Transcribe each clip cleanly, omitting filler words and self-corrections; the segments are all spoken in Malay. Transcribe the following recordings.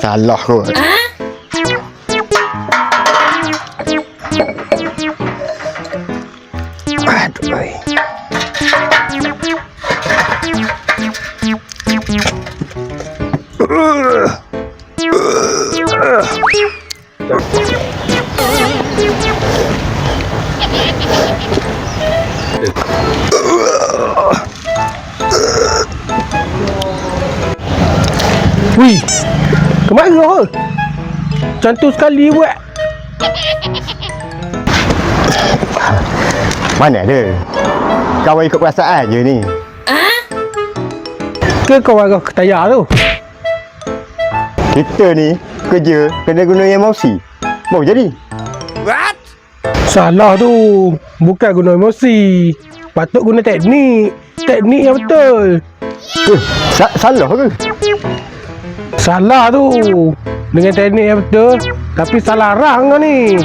Salah kot. Aduh. Wih, kemana? Cantik sekali buat. Mana ada? Kau ikut perasaan je ni. Ke kau arah ketaya tu? Kita ni kerja kena guna emosi. Mau jadi? Salah tu. Bukan guna emosi. Patut guna teknik. Teknik yang betul. Salah ke? Salah tu. Dengan teknik yang betul. Tapi salah arang kau ni.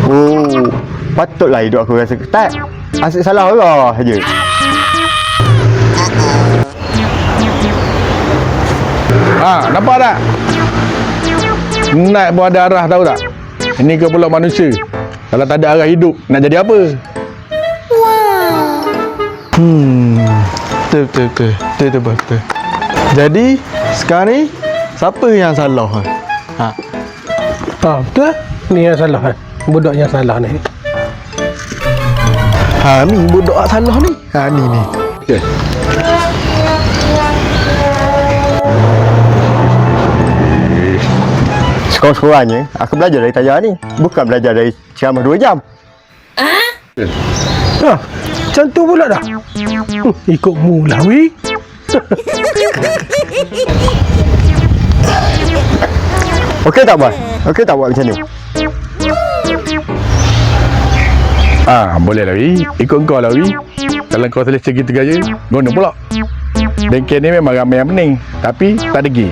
Oh, patutlah hidup aku rasa ketat. Asyik salah arah je. Nampak tak? Naik pun ada arah, tahu tak? Ini ke pula manusia. Kalau tak ada arah hidup, nak jadi apa? Betul. Jadi, sekarang ni, siapa yang salah? Betul? Ni yang salah. Budak yang salah ni. Ni budak salah ni. Ni. Okay. Sekurang-kurangnya, aku belajar dari Tayar ni. Bukan belajar dari ceramah 2 jam. Macam tu pula dah. Ikut mula, weh. Okey tak, Bos? Okey tak buat macam ni? Boleh lah, Wi. Ikut kau lah, Wi. Kalau kau selesa gitu gaya, guna pula. Bengkel ni memang ramai yang pening. Tapi, tak ada gay.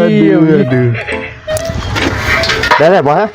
Aduh. Dah lah, Bos,